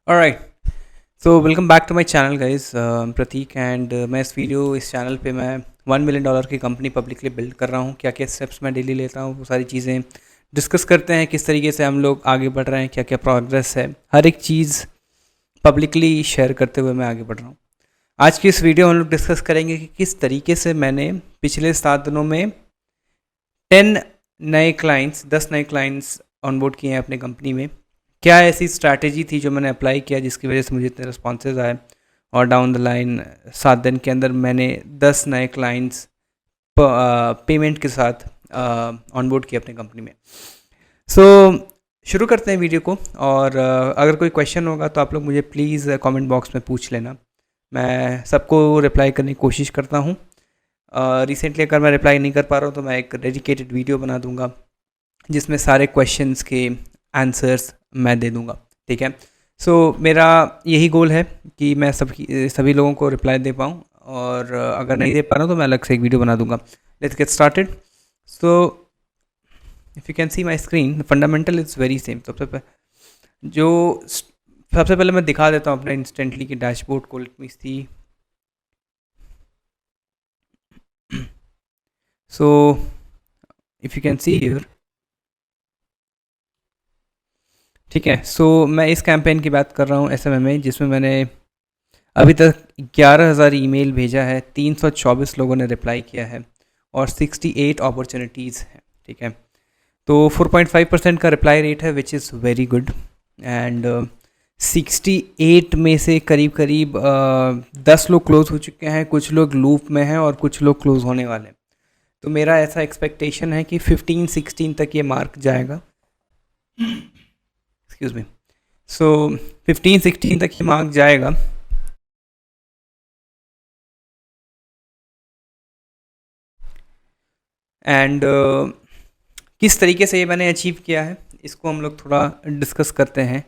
Alright, so welcome back to my channel guys, Prateek and मैं इस channel पे मैं $1 million की कंपनी पब्लिकली बिल्ड कर रहा हूँ। क्या क्या स्टेप्स मैं डेली लेता हूँ वो सारी चीज़ें डिस्कस करते हैं, किस तरीके से हम लोग आगे बढ़ रहे हैं, क्या क्या प्रोग्रेस है, हर एक चीज़ पब्लिकली शेयर करते हुए मैं आगे बढ़ रहा हूँ। आज की इस वीडियो में हम लोग डिस्कस करेंगे कि किस तरीके से मैंने पिछले 7 दिनों में 10 नए क्लाइंट्स ऑनबोर्ड किए हैं अपने कंपनी में। क्या ऐसी स्ट्रैटेजी थी जो मैंने अप्लाई किया जिसकी वजह से मुझे इतने रिस्पॉन्सेज आए, और डाउन द लाइन 7 दिन के अंदर मैंने 10 नए क्लाइंट्स पेमेंट के साथ ऑनबोर्ड किए अपने कंपनी में। सो शुरू करते हैं वीडियो को, और अगर कोई क्वेश्चन होगा तो आप लोग मुझे प्लीज़ कमेंट बॉक्स में पूछ लेना। मैं सबको रिप्लाई करने की कोशिश करता हूँ। रिसेंटली अगर मैं रिप्लाई नहीं कर पा रहा हूँ तो मैं एक डेडिकेटेड वीडियो बना दूंगा जिसमें सारे क्वेश्चंस के आंसर्स मैं दे दूंगा। ठीक है, सो मेरा यही गोल है कि मैं सभी लोगों को रिप्लाई दे पाऊँ, और अगर नहीं दे पा रहा हूँ तो मैं अलग से एक वीडियो बना दूंगा। Let's get started. So if you can C my screen, fundamental is very same. सबसे पहले मैं दिखा देता हूँ अपने इंस्टेंटली की डैशबोर्ड को। Let me see. So if you can see here, ठीक है। सो मैं इस कैंपेन की बात कर रहा हूँ SMMA, जिसमें मैंने अभी तक 11,000 ईमेल भेजा है, 324 लोगों ने रिप्लाई किया है, और 68 अपॉर्चुनिटीज़ हैं। ठीक है, तो 4.5% का रिप्लाई रेट है, which is very good. And 68 में से करीब करीब 10 लोग क्लोज हो चुके हैं, कुछ लोग लूप में हैं और कुछ लोग क्लोज होने वाले हैं। तो मेरा ऐसा एक्सपेक्टेशन है कि 15-16 तक ये मार्क जाएगा। Excuse me. सो 15-16 तक ये मार्क जाएगा। एंड किस तरीके से ये मैंने अचीव किया है इसको हम लोग थोड़ा डिस्कस करते हैं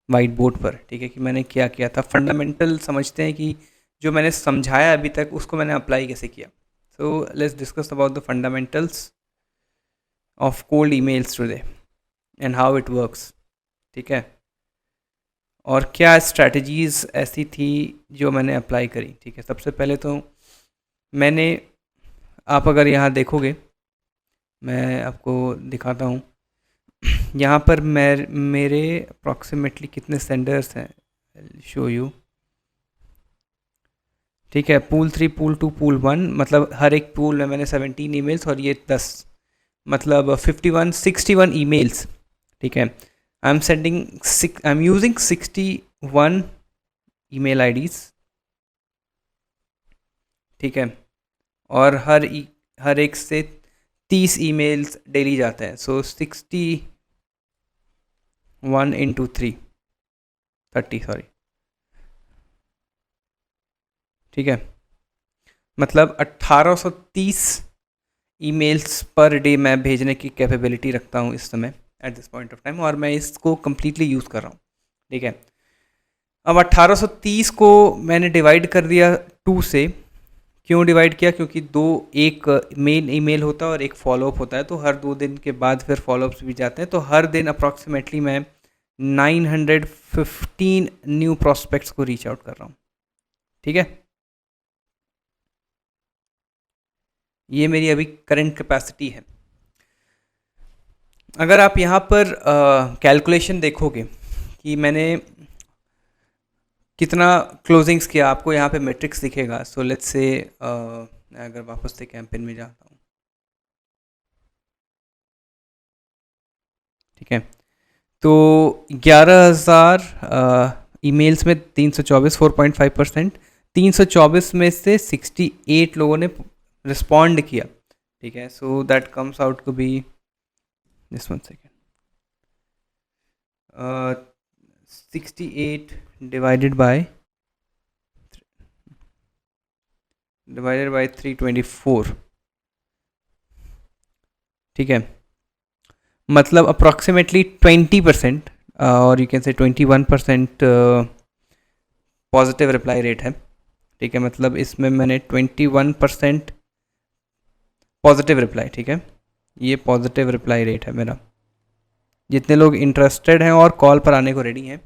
वाइट बोर्ड पर। ठीक है, कि मैंने क्या किया था। फंडामेंटल समझते हैं कि जो मैंने समझाया अभी तक उसको मैंने अप्लाई कैसे किया। So let's discuss about the fundamentals of cold emails today and how it works. ठीक है, और क्या स्ट्रैटेजीज़ ऐसी थी जो मैंने अप्लाई करी। ठीक है, सबसे पहले तो मैंने, आप अगर यहाँ देखोगे, मैं आपको दिखाता हूँ। यहाँ पर मेरे अप्रॉक्सीमेटली कितने सेंडर्स हैं, शो यू। ठीक है, पूल 3, पूल 2, पूल 1, मतलब हर एक पूल में मैंने 17 ईमेल्स और ये 10, मतलब 61 ईमेल्स। ठीक है, I am using 61 email IDs. ठीक है, और हर एक से 30 ईमेल्स डेली जाते हैं। सो 61 into 3, 30, सॉरी। ठीक है, मतलब 1830 ईमेल्स पर डे मैं भेजने की कैपेबिलिटी रखता हूँ इस समय, at this point of time, और मैं इसको कम्प्लीटली यूज़ कर रहा हूँ। ठीक है, अब 1830 को मैंने डिवाइड कर दिया 2 से। क्यों डिवाइड किया? क्योंकि एक मेन ईमेल होता है और एक फॉलोअप होता है, तो हर 2 दिन के बाद फिर फॉलोअप्स भी जाते हैं। तो हर दिन अप्रॉक्सीमेटली मैं 915 न्यू प्रॉस्पेक्ट्स को रीच आउट कर रहा हूँ। ठीक है, ये मेरी अभी करंट कैपेसिटी है। अगर आप यहाँ पर कैलकुलेशन देखोगे कि मैंने कितना क्लोजिंग्स किया, आपको यहाँ पे मैट्रिक्स दिखेगा। सो लेट्स से मैं अगर वापस से कैंपेन में जाता हूँ, ठीक है, तो 11,000 ईमेल्स में 324, 4.5%, 324 में से 68 लोगों ने रिस्पॉन्ड किया। ठीक है, so that comes out to be this, 1 second, 68 divided by 324। ठीक है, मतलब अप्रॉक्सीमेटली 20%, और यू कैन से 21% पॉजिटिव रिप्लाई रेट है। ठीक है, मतलब इसमें मैंने 21% पॉजिटिव रिप्लाई। ठीक है, ये पॉजिटिव रिप्लाई रेट है मेरा। जितने लोग इंटरेस्टेड हैं और कॉल पर आने को रेडी हैं,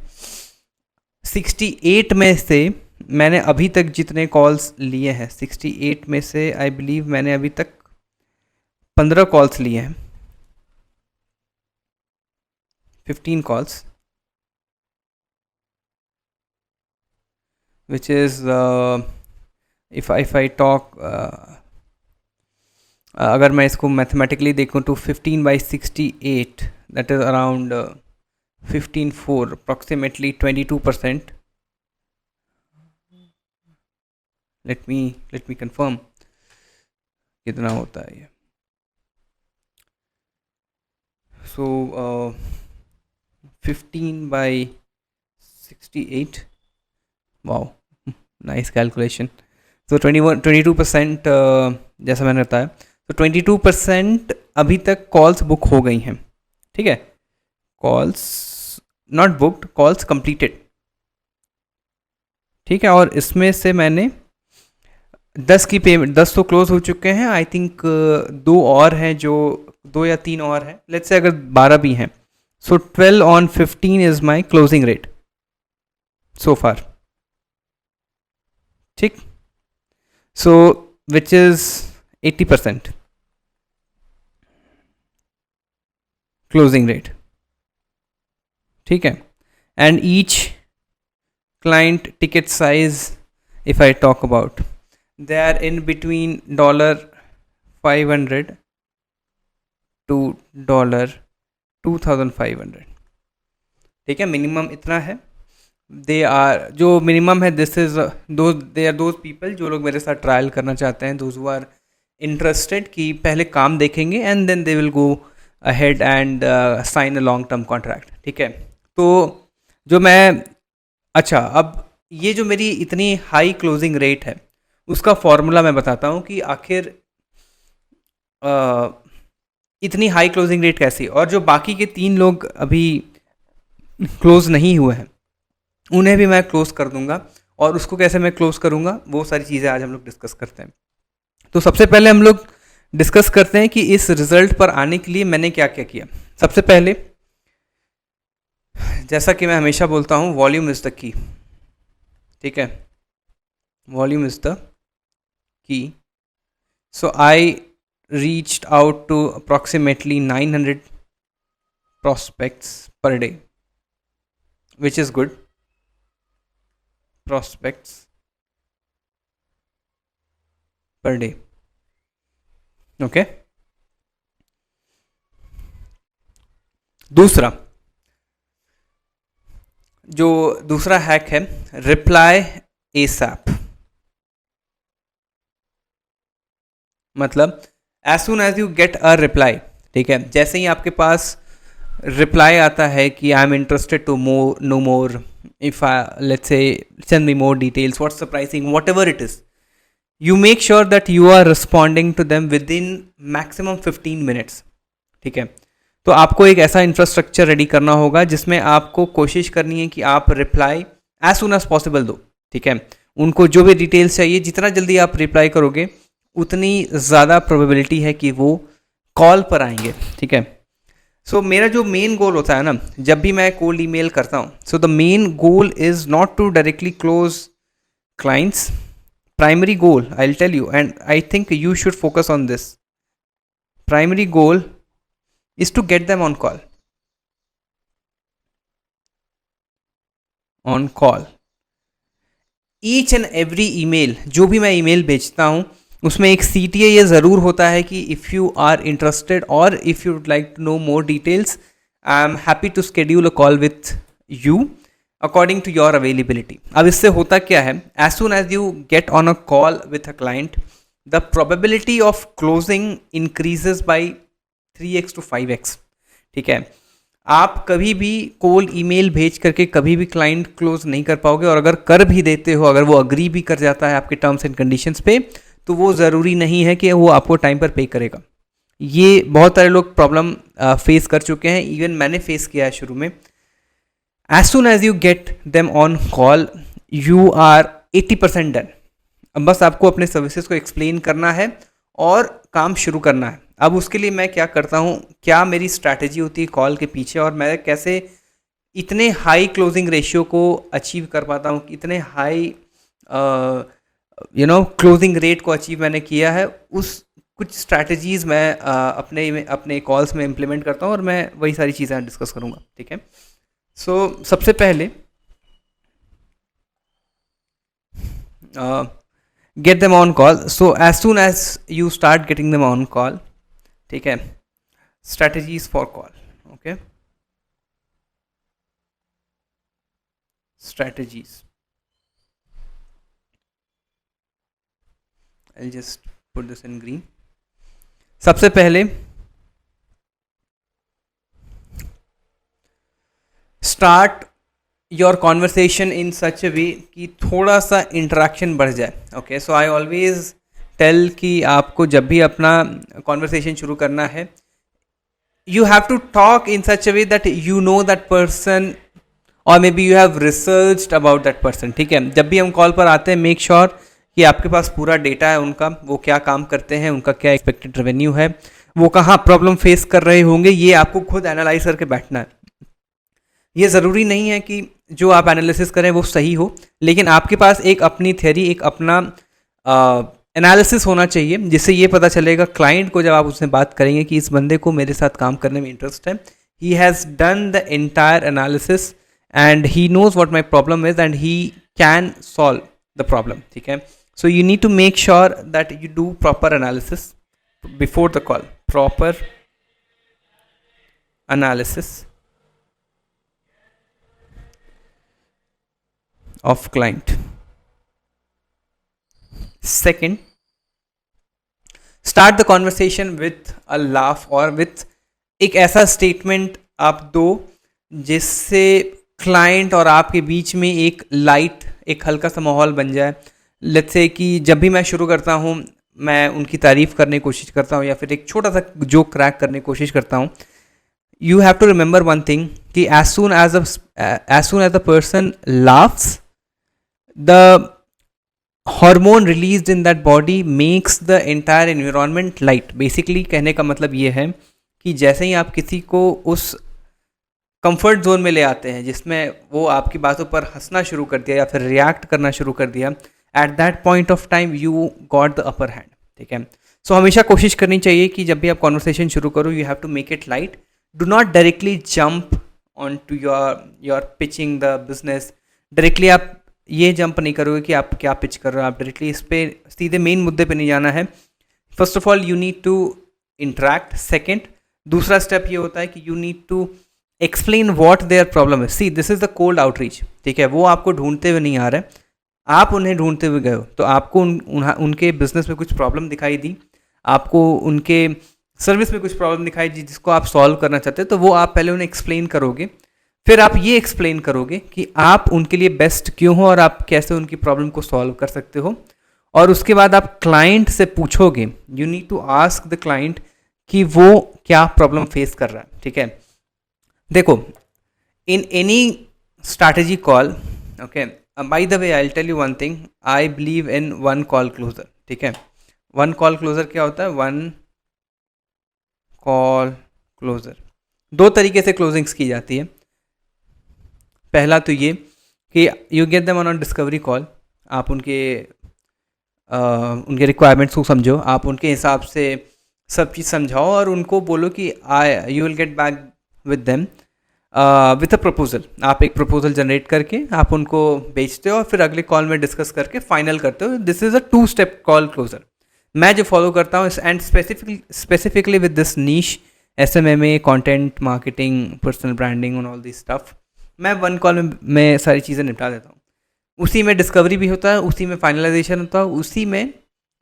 68 में से मैंने अभी तक जितने कॉल्स लिए हैं, 68 में से आई बिलीव मैंने अभी तक 15 कॉल्स लिए हैं, 15 calls, which is if I talk, अगर मैं इसको मैथमेटिकली देखूँ तो 15/68 that is around 15/4 approximately 22%. Let me confirm कितना होता है ये. सो 15/68, वाओ, नाइस कैलकुलेशन. तो 22%, जैसा मैंने बताया, तो 22% अभी तक कॉल्स बुक हो गई हैं. ठीक है, calls not booked, calls completed. ठीक है, और इसमें से मैंने 10 की पेमेंट, 10 तो क्लोज हो चुके हैं. आई थिंक 2 और हैं, जो 2 या 3 और हैं. लेट्स से अगर 12 भी हैं, so 12 on 15 is my closing rate so far. ठीक, so which is 80% closing rate. ठीक है, and each client ticket size, if I talk about, they are in between $500 to $2,500. ठीक है, मिनिमम इतना है. दे आर, जो मिनिमम है, this is they are those people जो लोग मेरे साथ ट्रायल करना चाहते हैं, दोज हु आर इंटरेस्टेड कि पहले काम देखेंगे and then they will go ahead and sign a long term contract. ठीक है, तो जो मैं, अच्छा, अब ये जो मेरी इतनी हाई क्लोजिंग रेट है, उसका फॉर्मूला मैं बताता हूँ कि आखिर इतनी हाई क्लोजिंग रेट कैसी. और जो बाकी के 3 लोग अभी क्लोज नहीं हुए हैं, उन्हें भी मैं क्लोज कर दूंगा. और उसको कैसे मैं क्लोज करूँगा, वो सारी चीज़ें आज हम लोग डिस्कस करते हैं. तो सबसे पहले हम लोग डिस्कस करते हैं कि इस रिजल्ट पर आने के लिए मैंने क्या क्या किया. सबसे पहले, जैसा कि मैं हमेशा बोलता हूँ, वॉल्यूम इज़ द की. ठीक है, volume is the key. So I reached out to approximately 900 prospects per day, which is good. Prospects per day. Okay. दूसरा हैक है रिप्लाई एसएप. मतलब as soon as you get a reply. ठीक है, जैसे ही आपके पास रिप्लाई आता है कि I am interested to know more, if let's say send me more details, what's the pricing, whatever it is, you make sure that you are responding to them within maximum 15 minutes. ठीक है, तो आपको एक ऐसा infrastructure ready करना होगा जिसमें आपको कोशिश करनी है कि आप reply as soon as possible दो. ठीक है, उनको जो भी डिटेल्स चाहिए, जितना जल्दी आप रिप्लाई करोगे उतनी ज़्यादा प्रोबेबिलिटी है कि वो कॉल पर आएंगे. ठीक है, सो मेरा जो मेन गोल होता है ना, जब भी मैं कोल्ड ईमेल करता हूँ, so the main goal is not to directly close clients. Primary goal, I'll tell you, and I think you should focus on this. Primary goal is to get them on call. On call. Each and every email, जो भी मैं email भेजता हूँ, उसमें एक CTA ये ज़रूर होता है कि if you are interested or if you would like to know more details, I am happy to schedule a call with you according to your availability. अब इससे होता क्या है, as soon as you get on a call with a client, the probability of closing increases by 3x to 5x. ठीक है, आप कभी भी कोल्ड ईमेल भेज करके कभी भी क्लाइंट क्लोज नहीं कर पाओगे. और अगर कर भी देते हो, अगर वो अग्री भी कर जाता है आपके टर्म्स एंड कंडीशंस पे, तो वो ज़रूरी नहीं है कि वो आपको टाइम पर पे करेगा. ये बहुत सारे लोग प्रॉब्लम फेस कर चुके हैं, इवन मैंने फेस किया है शुरू में. As soon as you get them on call, you are 80% done. अब बस आपको अपने सर्विसेज को एक्सप्लेन करना है और काम शुरू करना है. अब उसके लिए मैं क्या करता हूँ, क्या मेरी स्ट्रैटेजी होती है कॉल के पीछे, और मैं कैसे इतने हाई क्लोजिंग रेशियो को अचीव कर पाता हूँ, इतने हाई क्लोजिंग रेट को अचीव मैंने किया है, उस कुछ स्ट्रैटेजीज मैं अपने कॉल्स में इम्प्लीमेंट करता हूँ और मैं वही सारी चीज़ें डिस्कस करूँगा, ठीक है। सो सबसे पहले get them on call. So as soon as you start getting them on call, ठीक है, strategies for call, okay, strategies. I'll just put this in green. सबसे पहले start your conversation in such a way कि थोड़ा सा interaction बढ़ जाए, okay. So I always tell कि आपको जब भी अपना कॉन्वर्सेशन शुरू करना है, you have to talk in such a way that you know that person और may be you have researched about that person, ठीक है। जब भी हम कॉल पर आते हैं, मेक श्योर कि आपके पास पूरा डेटा है उनका, वो क्या काम करते हैं, उनका क्या एक्सपेक्टेड रेवेन्यू है, वो कहाँ प्रॉब्लम फेस कर रहे होंगे, ये आपको खुद एनालाइज करके बैठना है। ये ज़रूरी नहीं है कि जो आप एनालिसिस करें वो सही हो, लेकिन आपके पास एक अपनी थ्योरी, एक अपना एनालिसिस होना चाहिए, जिससे ये पता चलेगा क्लाइंट को, जब आप उससे बात करेंगे कि इस बंदे को मेरे साथ काम करने में इंटरेस्ट है, he has done the entire analysis and he knows what my problem is and he can solve the problem, ठीक है। So you need to make sure that you do proper analysis before the call, proper analysis of client. Second, start the conversation with a laugh or with एक ऐसा statement आप दो जिससे client और आपके बीच में एक लाइट, एक हल्का सा माहौल बन जाए। लेट्स से कि जब भी मैं शुरू करता हूँ, मैं उनकी तारीफ़ करने की कोशिश करता हूँ या फिर एक छोटा सा जोक क्रैक करने की कोशिश करता हूँ, you have to remember one thing कि as soon as the person laughs, the hormone released in that body makes the entire environment light. Basically कहने का मतलब ये है कि जैसे ही आप किसी को उस कंफर्ट जोन में ले आते हैं जिसमें वो आपकी बातों पर हंसना शुरू कर दिया या फिर रिएक्ट करना शुरू कर दिया, at that point of time you got the upper hand, ठीक है। सो हमेशा कोशिश करनी चाहिए कि जब भी आप कॉन्वर्सेशन शुरू करो, you have to make it light. Do not directly jump on to your pitching the business. Directly आप ये जंप नहीं करोगे कि आप क्या पिच कर रहे हो, आप डायरेक्टली इस पर सीधे मेन मुद्दे पे नहीं जाना है। First of all you need to interact. Second, दूसरा स्टेप ये होता है कि you need to explain what their problem है। See, this is the cold outreach, ठीक है। वो आपको ढूंढते हुए नहीं आ रहे, आप उन्हें ढूंढते हुए गए हो। तो आपको उनके बिजनेस में कुछ प्रॉब्लम दिखाई दी, आपको उनके सर्विस में कुछ प्रॉब्लम दिखाई दी जिसको आप सॉल्व करना चाहते हो, तो वो आप पहले उन्हें एक्सप्लेन करोगे। फिर आप ये एक्सप्लेन करोगे कि आप उनके लिए बेस्ट क्यों हो और आप कैसे उनकी प्रॉब्लम को सॉल्व कर सकते हो। और उसके बाद आप क्लाइंट से पूछोगे, you need to ask the client कि वो क्या प्रॉब्लम फेस कर रहा है, ठीक है। देखो, in any strategy call, okay, by the way I will tell you one thing, I believe in one call closure, ठीक है। वन कॉल क्लोजर क्या होता है? वन कॉल क्लोजर, दो तरीके से क्लोजिंग्स की जाती है। पहला तो ये कि you get them on discovery call, आप उनके रिक्वायरमेंट्स को समझो, आप उनके हिसाब से सब चीज़ समझाओ और उनको बोलो कि you will get back with them with a proposal. आप एक प्रपोजल जनरेट करके आप उनको बेचते हो और फिर अगले कॉल में डिस्कस करके फाइनल करते हो। This is a 2 step call closure. मैं जो फॉलो करता हूँ, and specifically with this niche SMMA, content marketing, personal branding and all this stuff, मैं वन कॉल में सारी चीज़ें निपटा देता हूँ। उसी में डिस्कवरी भी होता है, उसी में फाइनलाइजेशन होता है, उसी में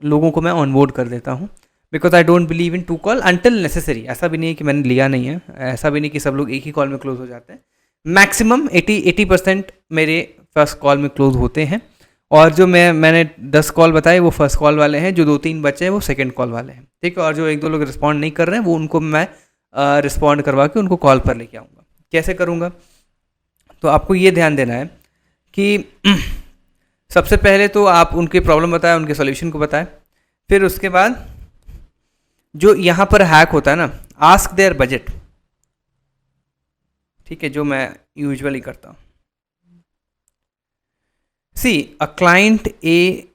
लोगों को मैं ऑनबोर्ड कर देता हूँ। Because I don't believe in 2 call until necessary. ऐसा भी नहीं है कि मैंने लिया नहीं है, ऐसा भी नहीं कि सब लोग एक ही कॉल में क्लोज हो जाते हैं। मैक्सिमम 80% मेरे फर्स्ट कॉल में क्लोज होते हैं, और जो मैंने 10 कॉल बताए वो फर्स्ट कॉल वाले हैं, जो 2-3 बचे हैं वो सेकंड कॉल वाले हैं, ठीक है। और जो 1-2 लोग रिस्पॉन्ड नहीं कर रहे हैं वो उनको मैं रिस्पॉन्ड करवा के उनको कॉल पर लेके आऊँगा। कैसे करूँगा? तो आपको ये ध्यान देना है कि सबसे पहले तो आप उनकी प्रॉब्लम बताएं, उनके सॉल्यूशन को बताएं। फिर उसके बाद जो यहाँ पर हैक होता है ना, आस्क देयर बजट, ठीक है, जो मैं यूजुअली करता हूँ। सी अ क्लाइंट ए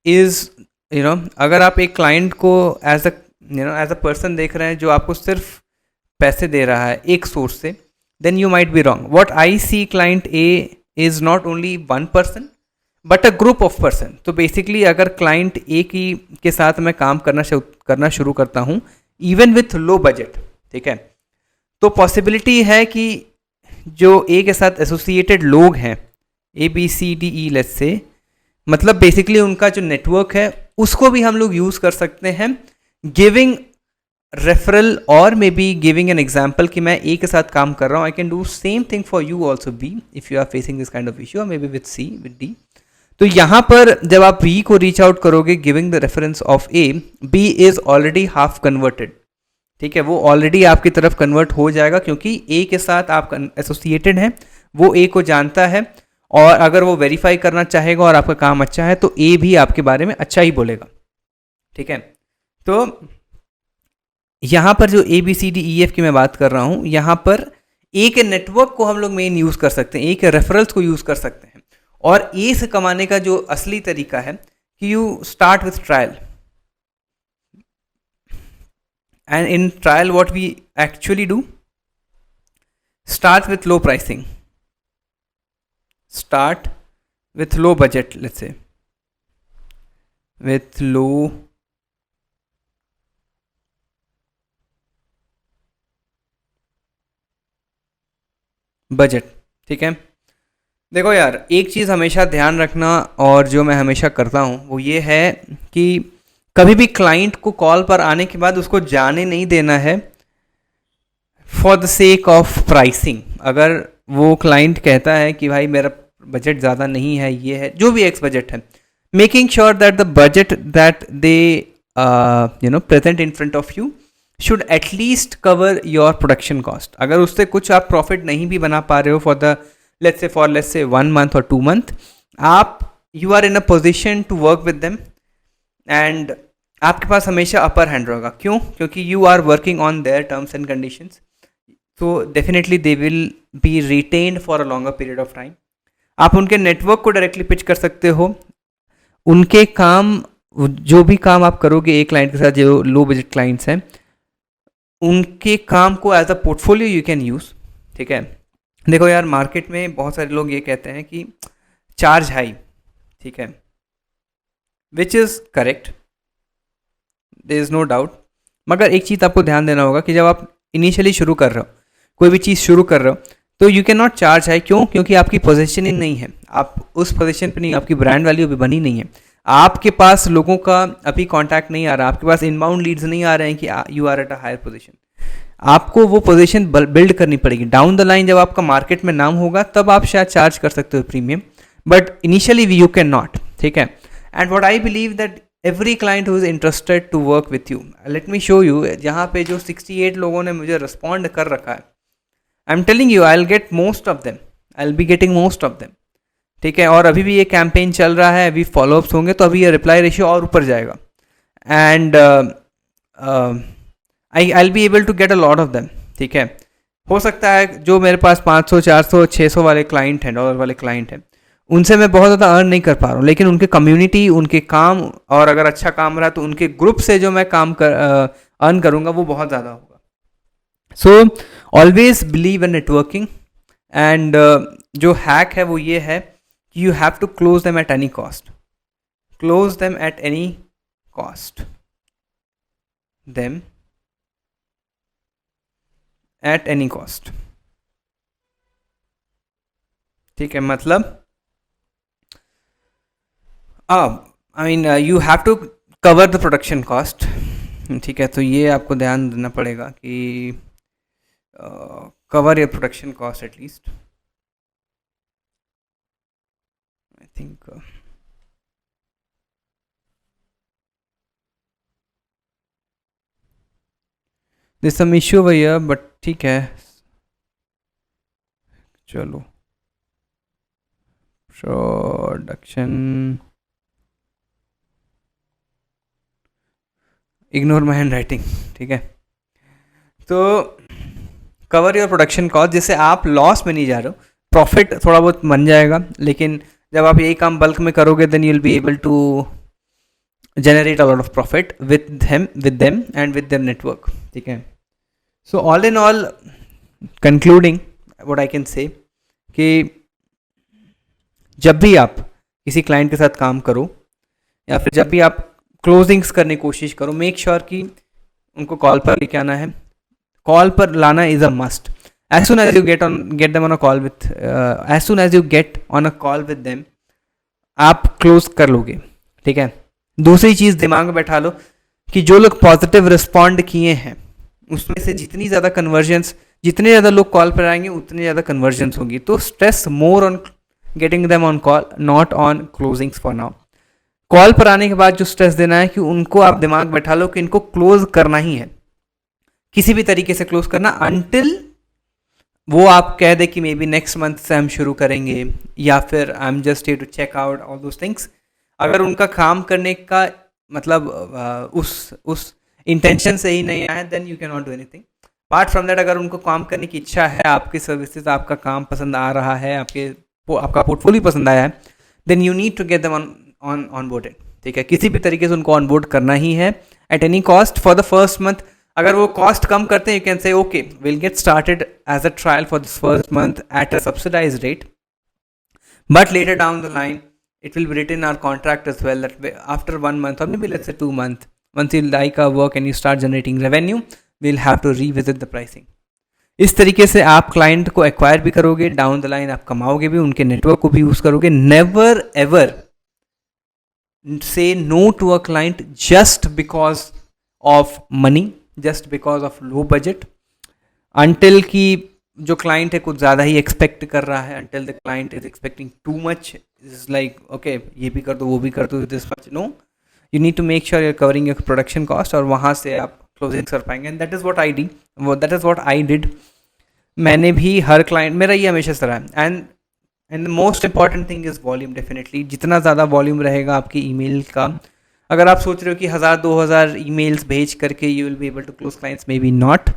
इज़, अगर आप एक क्लाइंट को as a as a person देख रहे हैं जो आपको सिर्फ पैसे दे रहा है एक सोर्स से, then you might be wrong. What I see client A is not only one person but a group of person. तो बेसिकली अगर क्लाइंट ए की के साथ मैं काम करना शुरू करता हूँ इवन विथ लो बजट, ठीक है, तो पॉसिबिलिटी है कि जो ए के साथ एसोसिएटेड लोग हैं, A B C D E let's say, मतलब बेसिकली उनका जो नेटवर्क है उसको भी हम लोग यूज़ कर सकते हैं गिविंग रेफरल और maybe giving an example कि मैं ए के साथ काम कर रहा हूँ, I can do same thing for you also B if you are facing this kind of issue, और maybe with C with D. तो यहाँ पर जब आप बी को रीच आउट करोगे giving the reference of A, B is already half converted, ठीक है, वो ऑलरेडी आपकी तरफ कन्वर्ट हो जाएगा क्योंकि ए के साथ आप एसोसिएटेड हैं, वो ए को जानता है, और अगर वो वेरीफाई करना चाहेगा और आपका काम अच्छा है तो ए भी आपके बारे में अच्छा ही बोलेगा, ठीक है. तो यहाँ पर जो A B C D E F की मैं बात कर रहा हूँ, यहाँ पर ए के नेटवर्क को हम लोग मेन यूज़ कर सकते हैं, ए के रेफरल्स को यूज़ कर सकते हैं, और ए से कमाने का जो असली तरीका है कि you start with trial, and in trial what we actually do, start with low pricing, start with low budget, let's say with low budget, ठीक है. देखो यार, एक चीज़ हमेशा ध्यान रखना और जो मैं हमेशा करता हूँ वो ये है कि कभी भी क्लाइंट को कॉल पर आने के बाद उसको जाने नहीं देना है for the sake of pricing. अगर वो क्लाइंट कहता है कि भाई मेरा बजट ज़्यादा नहीं है, ये है जो भी एक्स बजट है, making sure that the budget that they present in front of you should at least cover your production cost. अगर उससे कुछ आप प्रॉफिट नहीं भी बना पा रहे हो for the let's say 1 month और 2 month, आप you are in a position to work with them, and आपके पास हमेशा अपर हैंड रहेगा. क्यों? क्योंकि you are working on their terms and conditions, so definitely they will be retained for a longer period of time. आप उनके network को directly pitch कर सकते हो. उनके काम, जो भी काम आप करोगे एक क्लाइंट के साथ, जो लो बजट क्लाइंट्स हैं, उनके काम को as a portfolio you can use, ठीक है. देखो यार, मार्केट में बहुत सारे लोग ये कहते हैं कि चार्ज हाई, ठीक है, which is correct, there is no doubt. मगर एक चीज़ आपको ध्यान देना होगा कि जब आप इनिशियली शुरू कर रहे हो, कोई भी चीज़ शुरू कर रहे हो, तो you can not charge high. क्यों? क्योंकि आपकी पोजीशनिंग नहीं है, आप उस पोजीशन पे नहीं, आपकी ब्रांड वैल्यू अभी बनी नहीं है, आपके पास लोगों का अभी कांटेक्ट नहीं आ रहा, आपके पास इनबाउंड लीड्स नहीं आ रहे हैं कि you are at a higher position. आपको वो पोजीशन बिल्ड करनी पड़ेगी. डाउन द लाइन जब आपका मार्केट में नाम होगा तब आप शायद चार्ज कर सकते हो premium, but initially you can not, ठीक है. And what I believe that every client who is interested to work with you, let me show you, यहाँ पे जो 68 लोगों ने मुझे रिस्पॉन्ड कर रखा है, I am telling you I will get most of them, I will be getting most of them, ठीक है. और अभी भी ये कैंपेन चल रहा है, अभी फॉलोअप्स होंगे, तो अभी ये रिप्लाई रेशियो और ऊपर जाएगा, and I will be able to get a lot of them, ठीक है. हो सकता है जो मेरे पास 500 400 600 वाले क्लाइंट हैं, डॉलर वाले क्लाइंट हैं, उनसे मैं बहुत ज़्यादा अर्न नहीं कर पा रहा हूँ, लेकिन उनके कम्युनिटी, उनके काम, और अगर अच्छा काम रहा तो उनके ग्रुप से जो मैं काम अर्न करूँगा वो बहुत ज़्यादा होगा. So always believe in networking, and जो हैक है वो ये है कि you have to close them at any cost, close them at any cost, them at any cost, ठीक है. मतलब I mean you have to cover the production cost, ठीक है. तो ये आपको ध्यान देना पड़ेगा कि cover your production cost at least. I think this some issue भैया, बट ठीक है, चलो. Production, ignore my hand writing, ठीक है. तो कवर योर प्रोडक्शन कॉस्ट, जिससे आप लॉस में नहीं जा रहे हो, प्रॉफिट थोड़ा बहुत बन जाएगा, लेकिन जब आप यही काम बल्क में करोगे then you will be able to generate a lot of profit with them and with their network. ठीक है. So all in all, concluding what I can say कि जब भी आप किसी क्लाइंट के साथ काम करो या फिर जब भी आप क्लोजिंग्स करने की कोशिश करो, मेक श्योर कि उनको कॉल पर लेके आना है. कॉल पर लाना is a must. as soon as you get them on a call with as soon as you get on a call with them, आप क्लोज कर लोगे. ठीक है. दूसरी चीज़ दिमाग में बैठा लो कि जो लोग पॉजिटिव रिस्पॉन्ड किए हैं उसमें से जितनी ज़्यादा कन्वर्जन्स, जितने ज़्यादा लोग कॉल पर आएंगे उतनी ज़्यादा कन्वर्जन्स होंगी. तो stress more on getting them on call, not on closings for now. Call पर आने के बाद जो स्ट्रेस देना है कि उनको आप दिमाग बैठा लो कि इनको क्लोज करना ही है, किसी भी तरीके से क्लोज करना, अनटिल वो आप कह दे कि मे बी नेक्स्ट मंथ से हम शुरू करेंगे या फिर I am just here to check out all those things. अगर उनका काम करने का मतलब उस इंटेंशन से ही नहीं आया then you can not do anything. Apart from that, अगर उनको काम करने की इच्छा है, आपकी सर्विसेज, आपका काम पसंद आ रहा है, आपका पोर्टफोलियो पसंद आया है, then you need to get them on boarded. ठीक है. किसी भी तरीके से उनको ऑन बोर्ड करना ही है at any cost for the first month. अगर वो कॉस्ट कम करते हैं, you can say okay will get started as a trial for this first month at a subsidize rate, but later down the line it will be written in our contract as well that after 1 month or maybe let's say 2 months, once you like our work and you start generating revenue, we'll have to revisit the pricing. इस तरीके से आप client को acquire भी करोगे, down the line आप कमाओगे भी, उनके नेटवर्क को भी यूज करोगे. Never ever say no to a client just because of money, just because of low budget, until की जो क्लाइंट है कुछ ज़्यादा ही एक्सपेक्ट कर रहा है, until the client is expecting too much, is like okay ये भी कर दो वो भी कर दो, this much. No, you need to make sure you're covering your production cost और वहाँ से आप closing कर पाएंगे. And that is what I did. That is what I did. मैंने भी हर क्लाइंट, मेरा ये हमेशा से रहा है. and the most important thing is volume. definitely जितना ज़्यादा वॉल्यूम रहेगा आपकी ईमेल का, अगर आप सोच रहे हो कि 1000-2000 ईमेल्स भेज करके you will be able to close clients, maybe not.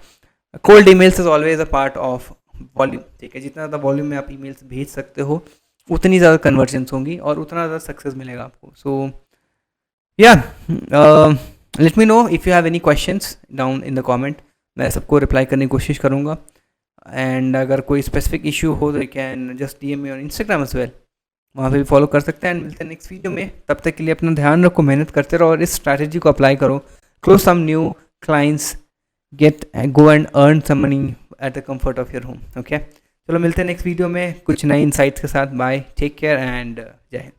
Cold emails is always a part of volume. ठीक है. जितना ज़्यादा वॉल्यूम में आप ईमेल्स भेज सकते हो उतनी ज़्यादा कन्वर्जन्स होंगी और उतना ज़्यादा सक्सेस मिलेगा आपको. सो या let me know if you have any questions down in the comment. मैं सबको रिप्लाई करने की कोशिश करूँगा. एंड अगर कोई स्पेसिफिक इशू हो तो you can just DM me on Instagram as well, वहाँ पे भी फॉलो कर सकते हैं. एंड मिलते हैं नेक्स्ट वीडियो में. तब तक के लिए अपना ध्यान रखो, मेहनत करते रहो और इस स्ट्रैटेजी को अप्लाई करो. Close some new clients, go and earn some money at the comfort of your home. Okay, चलो मिलते हैं नेक्स्ट वीडियो में कुछ नए इंसाइट्स के साथ. बाय, टेक केयर एंड जय हिंद.